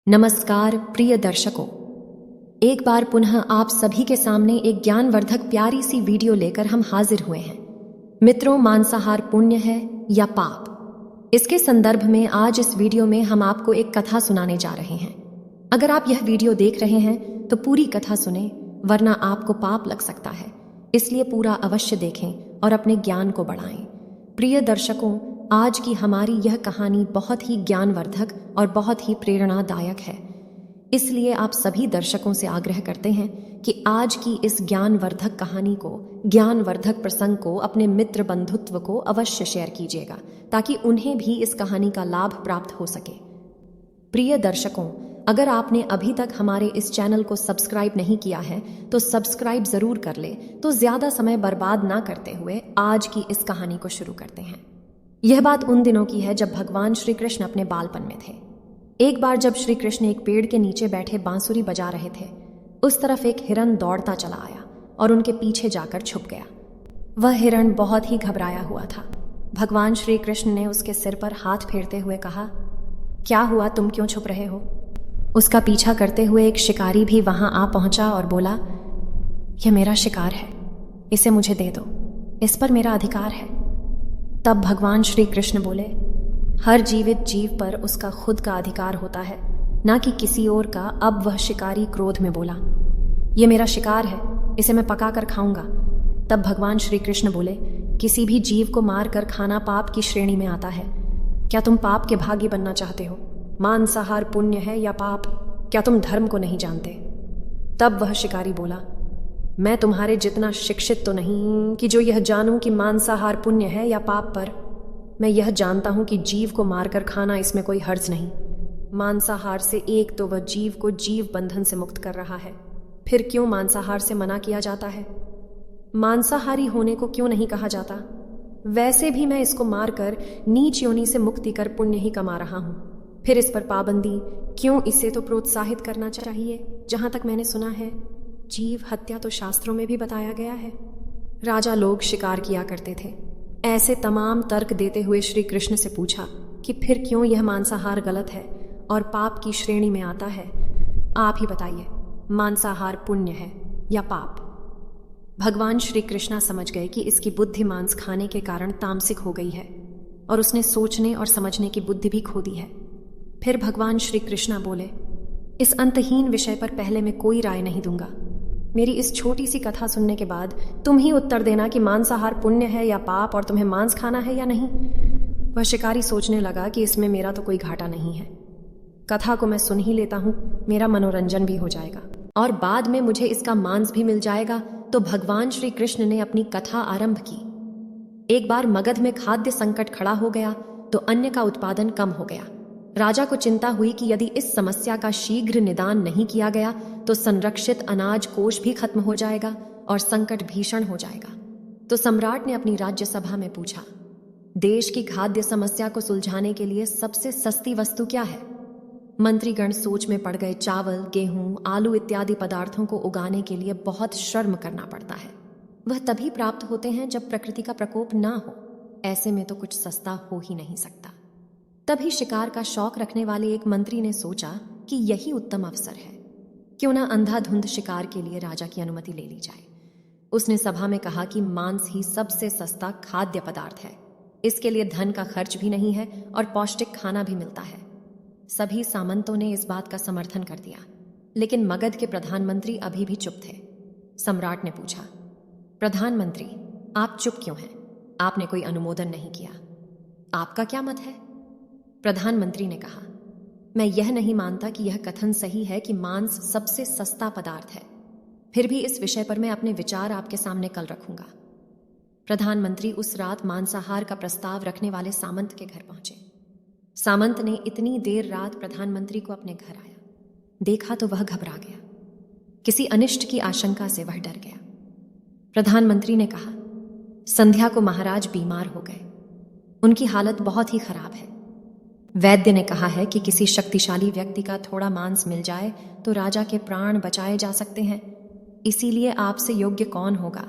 नमस्कार प्रिय दर्शकों, एक बार पुनः आप सभी के सामने एक ज्ञानवर्धक प्यारी सी वीडियो लेकर हम हाजिर हुए हैं। मित्रों, मांसाहार पुण्य है या पाप? इसके संदर्भ में आज इस वीडियो में हम आपको एक कथा सुनाने जा रहे हैं। अगर आप यह वीडियो देख रहे हैं तो पूरी कथा सुने, वरना आपको पाप लग सकता है। इसलिए पूरा अवश्य देखें और अपने ज्ञान को बढ़ाएं। प्रिय दर्शकों, आज की हमारी यह कहानी बहुत ही ज्ञानवर्धक और बहुत ही प्रेरणादायक है। इसलिए आप सभी दर्शकों से आग्रह करते हैं कि आज की इस ज्ञानवर्धक कहानी को, ज्ञानवर्धक प्रसंग को अपने मित्र बंधुत्व को अवश्य शेयर कीजिएगा, ताकि उन्हें भी इस कहानी का लाभ प्राप्त हो सके। प्रिय दर्शकों, अगर आपने अभी तक हमारे इस चैनल को सब्सक्राइब नहीं किया है तो सब्सक्राइब जरूर कर ले। तो ज्यादा समय बर्बाद ना करते हुए आज की इस कहानी को शुरू करते हैं। यह बात उन दिनों की है जब भगवान श्री कृष्ण अपने बालपन में थे। एक बार जब श्री कृष्ण एक पेड़ के नीचे बैठे बांसुरी बजा रहे थे, उस तरफ एक हिरन दौड़ता चला आया और उनके पीछे जाकर छुप गया। वह हिरन बहुत ही घबराया हुआ था। भगवान श्री कृष्ण ने उसके सिर पर हाथ फेरते हुए कहा, क्या हुआ, तुम क्यों छुप रहे हो? उसका पीछा करते हुए एक शिकारी भी वहां आ पहुंचा और बोला, यह मेरा शिकार है, इसे मुझे दे दो, इस पर मेरा अधिकार है। तब भगवान श्री कृष्ण बोले, हर जीवित जीव पर उसका खुद का अधिकार होता है, ना कि किसी और का। अब वह शिकारी क्रोध में बोला, यह मेरा शिकार है, इसे मैं पका कर खाऊंगा। तब भगवान श्री कृष्ण बोले, किसी भी जीव को मार कर खाना पाप की श्रेणी में आता है। क्या तुम पाप के भागी बनना चाहते हो? मांसाहार पुण्य है या पाप? क्या तुम धर्म को नहीं जानते? तब वह शिकारी बोला, मैं तुम्हारे जितना शिक्षित तो नहीं कि जो यह जानूं कि मांसाहार पुण्य है या पाप, पर मैं यह जानता हूं कि जीव को मारकर खाना, इसमें कोई हर्ज नहीं। मांसाहार से एक तो वह जीव को जीव बंधन से मुक्त कर रहा है, फिर क्यों मांसाहार से मना किया जाता है? मांसाहारी होने को क्यों नहीं कहा जाता? वैसे भी मैं इसको मारकर नीच योनि से मुक्ति कर पुण्य ही कमा रहा हूं, फिर इस पर पाबंदी क्यों? इसे तो प्रोत्साहित करना चाहिए। जहां तक मैंने सुना है, जीव हत्या तो शास्त्रों में भी बताया गया है। राजा लोग शिकार किया करते थे। ऐसे तमाम तर्क देते हुए श्री कृष्ण से पूछा कि फिर क्यों यह मांसाहार गलत है और पाप की श्रेणी में आता है? आप ही बताइए, मांसाहार पुण्य है या पाप? भगवान श्री कृष्णा समझ गए कि इसकी बुद्धि मांस खाने के कारण तामसिक हो गई है और उसने सोचने और समझने की बुद्धि भी खो दी है। फिर भगवान श्री कृष्णा बोले, इस अंतहीन विषय पर पहले मैं कोई राय नहीं दूंगा। मेरी इस छोटी सी कथा सुनने के बाद तुम ही उत्तर देना कि मांसाहार पुण्य है या पाप, और तुम्हें मांस खाना है या नहीं। वह शिकारी सोचने लगा कि इसमें मेरा तो कोई घाटा नहीं है, कथा को मैं सुन ही लेता हूं, मेरा मनोरंजन भी हो जाएगा और बाद में मुझे इसका मांस भी मिल जाएगा। तो भगवान श्री कृष्ण ने अपनी कथा आरंभ की। एक बार मगध में खाद्य संकट खड़ा हो गया तो अन्न का उत्पादन कम हो गया। राजा को चिंता हुई कि यदि इस समस्या का शीघ्र निदान नहीं किया गया तो संरक्षित अनाज कोष भी खत्म हो जाएगा और संकट भीषण हो जाएगा। तो सम्राट ने अपनी राज्यसभा में पूछा, देश की खाद्य समस्या को सुलझाने के लिए सबसे सस्ती वस्तु क्या है? मंत्रीगण सोच में पड़ गए। चावल, गेहूं, आलू इत्यादि पदार्थों को उगाने के लिए बहुत श्रम करना पड़ता है। वह तभी प्राप्त होते हैं जब प्रकृति का प्रकोप ना हो। ऐसे में तो कुछ सस्ता हो ही नहीं सकता। तभी शिकार का शौक रखने वाले एक मंत्री ने सोचा कि यही उत्तम अवसर है, क्यों ना अंधाधुंध शिकार के लिए राजा की अनुमति ले ली जाए। उसने सभा में कहा कि मांस ही सबसे सस्ता खाद्य पदार्थ है, इसके लिए धन का खर्च भी नहीं है और पौष्टिक खाना भी मिलता है। सभी सामंतों ने इस बात का समर्थन कर दिया, लेकिन मगध के प्रधानमंत्री अभी भी चुप थे। सम्राट ने पूछा, प्रधानमंत्री, आप चुप क्यों हैं? आपने कोई अनुमोदन नहीं किया, आपका क्या मत है? प्रधानमंत्री ने कहा, मैं यह नहीं मानता कि यह कथन सही है कि मांस सबसे सस्ता पदार्थ है, फिर भी इस विषय पर मैं अपने विचार आपके सामने कल रखूंगा। प्रधानमंत्री उस रात मांसाहार का प्रस्ताव रखने वाले सामंत के घर पहुंचे। सामंत ने इतनी देर रात प्रधानमंत्री को अपने घर आया देखा तो वह घबरा गया। किसी अनिष्ट की आशंका से वह डर गया। प्रधानमंत्री ने कहा, संध्या को महाराज बीमार हो गए, उनकी हालत बहुत ही खराब है। वैद्य ने कहा है कि किसी शक्तिशाली व्यक्ति का थोड़ा मांस मिल जाए तो राजा के प्राण बचाए जा सकते हैं। इसीलिए आपसे योग्य कौन होगा?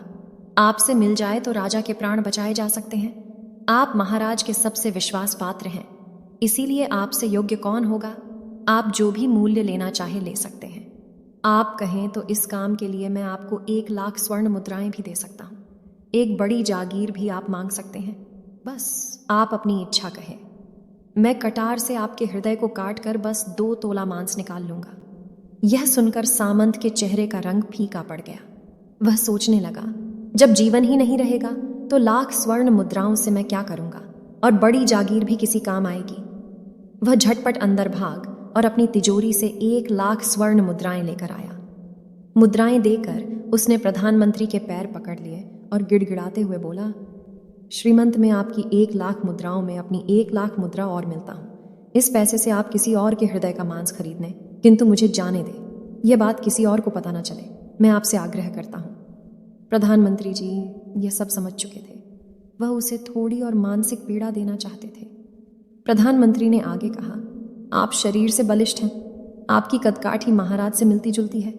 आपसे मिल जाए तो राजा के प्राण बचाए जा सकते हैं। आप महाराज के सबसे विश्वास पात्र हैं, इसीलिए आपसे योग्य कौन होगा? आप जो भी मूल्य लेना चाहे ले सकते हैं। आप कहें तो इस काम के लिए मैं आपको 1,00,000 स्वर्ण मुद्राएं भी दे सकता हूँ। एक बड़ी जागीर भी आप मांग सकते हैं। बस आप अपनी इच्छा कहें। मैं कटार से आपके हृदय को काट कर बस 2 तोला मांस निकाल लूंगा। यह सुनकर सामंत के चेहरे का रंग फीका पड़ गया। वह सोचने लगा, जब जीवन ही नहीं रहेगा तो 1,00,000 स्वर्ण मुद्राओं से मैं क्या करूंगा, और बड़ी जागीर भी किसी काम आएगी। वह झटपट अंदर भाग और अपनी तिजोरी से 1,00,000 स्वर्ण मुद्राएं लेकर आया। मुद्राएं देकर उसने प्रधानमंत्री के पैर पकड़ लिए और गिड़गिड़ाते हुए बोला, श्रीमंत, मैं आपकी 1,00,000 मुद्राओं में अपनी 1,00,000 मुद्रा और मिलता हूँ। इस पैसे से आप किसी और के हृदय का मांस खरीद लें, किंतु मुझे जाने दें। यह बात किसी और को पता न चले, मैं आपसे आग्रह करता हूँ। प्रधानमंत्री जी यह सब समझ चुके थे। वह उसे थोड़ी और मानसिक पीड़ा देना चाहते थे। प्रधानमंत्री ने आगे कहा, आप शरीर से बलिष्ठ हैं, आपकी कदकाठी महाराज से मिलती जुलती है,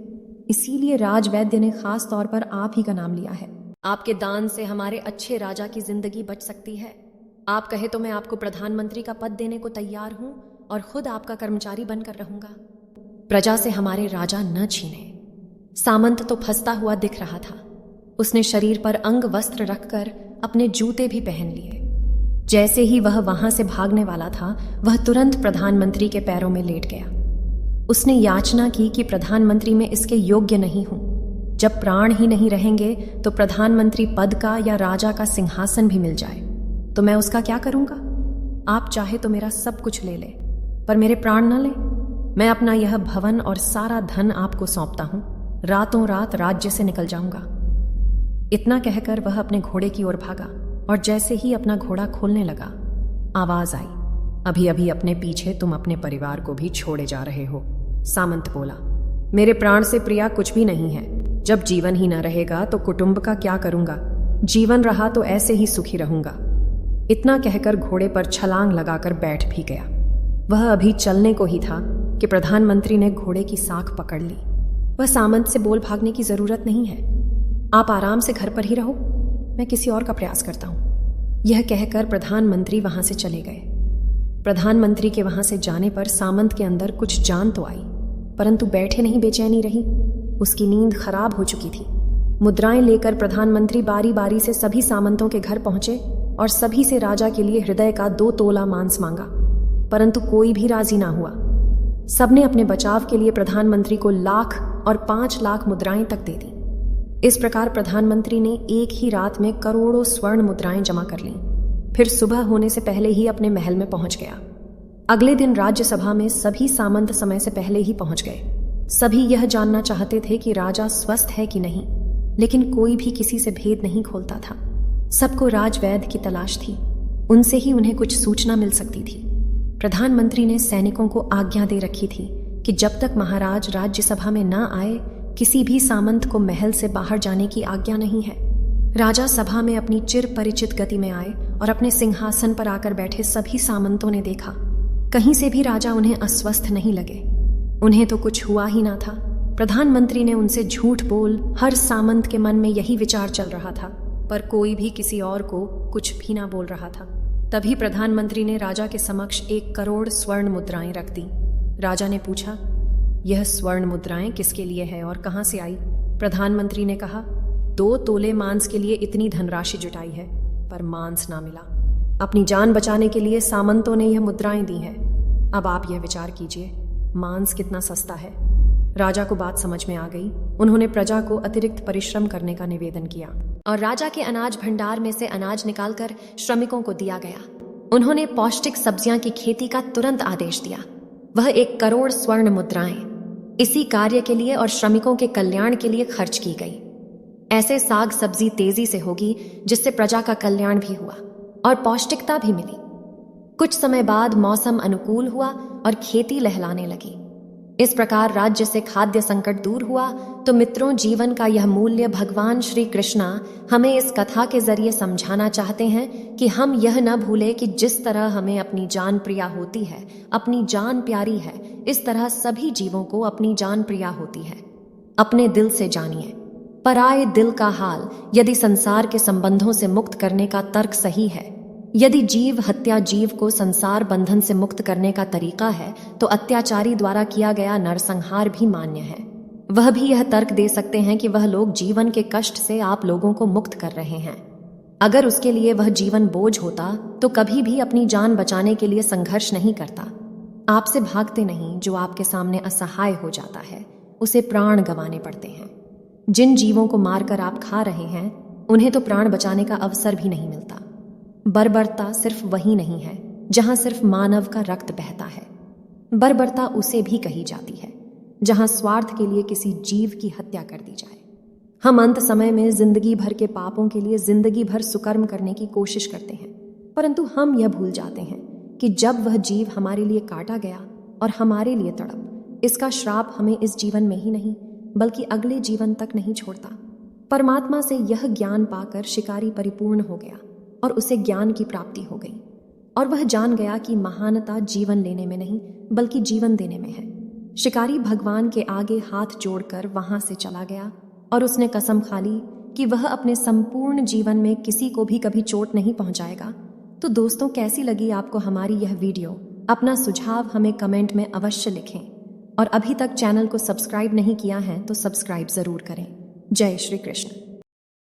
इसीलिए राजवैद्य ने खास तौर पर आप ही का नाम लिया है। आपके दान से हमारे अच्छे राजा की जिंदगी बच सकती है। आप कहे तो मैं आपको प्रधानमंत्री का पद देने को तैयार हूं और खुद आपका कर्मचारी बनकर रहूंगा। प्रजा से हमारे राजा न छीने। सामंत तो फंसता हुआ दिख रहा था। उसने शरीर पर अंग वस्त्र रखकर अपने जूते भी पहन लिए। जैसे ही वह वहां से भागने वाला था, वह तुरंत प्रधानमंत्री के पैरों में लेट गया। उसने याचना की कि प्रधानमंत्री में इसके योग्य नहीं हूं। जब प्राण ही नहीं रहेंगे तो प्रधानमंत्री पद का या राजा का सिंहासन भी मिल जाए तो मैं उसका क्या करूंगा। आप चाहे तो मेरा सब कुछ ले ले, पर मेरे प्राण न ले। मैं अपना यह भवन और सारा धन आपको सौंपता हूं। रातों रात राज्य से निकल जाऊंगा। इतना कहकर वह अपने घोड़े की ओर भागा और जैसे ही अपना घोड़ा खोलने लगा, आवाज आई, अभी अभी अपने पीछे तुम अपने परिवार को भी छोड़े जा रहे हो। सामंत बोला, मेरे प्राण से प्रिया कुछ भी नहीं है। जब जीवन ही न रहेगा तो कुटुंब का क्या करूंगा। जीवन रहा तो ऐसे ही सुखी रहूंगा। इतना कहकर घोड़े पर छलांग लगाकर बैठ भी गया। वह अभी चलने को ही था कि प्रधानमंत्री ने घोड़े की साख पकड़ ली। वह सामंत से बोल भागने की जरूरत नहीं है, आप आराम से घर पर ही रहो, मैं किसी और का प्रयास करता हूं। यह कहकर प्रधानमंत्री वहां से चले गए। प्रधानमंत्री के वहां से जाने पर सामंत के अंदर कुछ जान तो आई, परंतु बैठे नहीं बेचैनी रही। उसकी नींद खराब हो चुकी थी। मुद्राएं लेकर प्रधानमंत्री बारी बारी से सभी सामंतों के घर पहुंचे और सभी से राजा के लिए हृदय का 2 तोला मांस मांगा, परंतु कोई भी राजी ना हुआ। सबने अपने बचाव के लिए प्रधानमंत्री को 1,00,000 और 5,00,000 मुद्राएं तक दे दी। इस प्रकार प्रधानमंत्री ने एक ही रात में करोड़ों स्वर्ण मुद्राएं जमा कर लीं। फिर सुबह होने से पहले ही अपने महल में पहुंच गया। अगले दिन राज्यसभा में सभी सामंत समय से पहले ही पहुंच गए। सभी यह जानना चाहते थे कि राजा स्वस्थ है कि नहीं, लेकिन कोई भी किसी से भेद नहीं खोलता था। सबको राजवैद्य की तलाश थी, उनसे ही उन्हें कुछ सूचना मिल सकती थी। प्रधानमंत्री ने सैनिकों को आज्ञा दे रखी थी कि जब तक महाराज राज्यसभा में न आए, किसी भी सामंत को महल से बाहर जाने की आज्ञा नहीं है। राजा सभा में अपनी चिर परिचित गति में आए और अपने सिंहासन पर आकर बैठे सभी सामंतों ने देखा। कहीं से भी राजा उन्हें अस्वस्थ नहीं लगे। उन्हें तो कुछ हुआ ही ना था। प्रधानमंत्री ने उनसे झूठ बोल हर सामंत के मन में यही विचार चल रहा था, पर कोई भी किसी और को कुछ भी ना बोल रहा था। तभी प्रधानमंत्री ने राजा के समक्ष 1 करोड़ स्वर्ण मुद्राएं रख दी। राजा ने पूछा, यह स्वर्ण मुद्राएं किसके लिए है और कहां से आई? प्रधानमंत्री ने कहा, 2 तोले मांस के लिए इतनी धनराशि जुटाई है, पर मांस ना मिला। अपनी जान बचाने के लिए सामंतों ने यह मुद्राएं दी हैं। अब आप यह विचार कीजिए, मांस कितना सस्ता है। राजा को बात समझ में आ गई। उन्होंने प्रजा को अतिरिक्त परिश्रम करने का निवेदन किया और राजा के अनाज भंडार में से अनाज निकालकर श्रमिकों को दिया गया। उन्होंने पौष्टिक सब्जियां की खेती का तुरंत आदेश दिया। वह 1 करोड़ स्वर्ण मुद्राएं इसी कार्य के लिए और श्रमिकों के कल्याण के लिए खर्च की गई। ऐसे साग सब्जी तेजी से होगी जिससे प्रजा का कल्याण भी हुआ और पौष्टिकता भी मिली। कुछ समय बाद मौसम अनुकूल हुआ और खेती लहलाने लगी। इस प्रकार राज्य से खाद्य संकट दूर हुआ। तो मित्रों, जीवन का यह मूल्य भगवान श्री कृष्णा हमें इस कथा के जरिए समझाना चाहते हैं कि हम यह न भूलें कि जिस तरह हमें अपनी जान प्रिया होती है, अपनी जान प्यारी है, इस तरह सभी जीवों को अपनी जान प्रिया होती है। अपने दिल से जानिए। पराये दिल का हाल यदि संसार के संबंधों से मुक्त करने का तर्क सही है यदि जीव हत्या जीव को संसार बंधन से मुक्त करने का तरीका है, तो अत्याचारी द्वारा किया गया नरसंहार भी मान्य है। वह भी यह तर्क दे सकते हैं कि वह लोग जीवन के कष्ट से आप लोगों को मुक्त कर रहे हैं। अगर उसके लिए वह जीवन बोझ होता तो कभी भी अपनी जान बचाने के लिए संघर्ष नहीं करता। आपसे भागते नहीं, जो आपके सामने असहाय हो जाता है उसे प्राण गंवाने पड़ते हैं। जिन जीवों को मारकर आप खा रहे हैं उन्हें तो प्राण बचाने का अवसर भी नहीं मिलता। बर्बरता सिर्फ वही नहीं है जहां सिर्फ मानव का रक्त बहता है। बर्बरता उसे भी कही जाती है जहां स्वार्थ के लिए किसी जीव की हत्या कर दी जाए। हम अंत समय में जिंदगी भर के पापों के लिए जिंदगी भर सुकर्म करने की कोशिश करते हैं, परंतु हम यह भूल जाते हैं कि जब वह जीव हमारे लिए काटा गया और हमारे लिए तड़प, इसका श्राप हमें इस जीवन में ही नहीं बल्कि अगले जीवन तक नहीं छोड़ता। परमात्मा से यह ज्ञान पाकर शिकारी परिपूर्ण हो गया और उसे ज्ञान की प्राप्ति हो गई, और वह जान गया कि महानता जीवन लेने में नहीं बल्कि जीवन देने में है। शिकारी भगवान के आगे हाथ जोड़कर वहां से चला गया और उसने कसम खा ली कि वह अपने संपूर्ण जीवन में किसी को भी कभी चोट नहीं पहुंचाएगा। तो दोस्तों, कैसी लगी आपको हमारी यह वीडियो? अपना सुझाव हमें कमेंट में अवश्य लिखें, और अभी तक चैनल को सब्सक्राइब नहीं किया है तो सब्सक्राइब जरूर करें। जय श्री कृष्ण।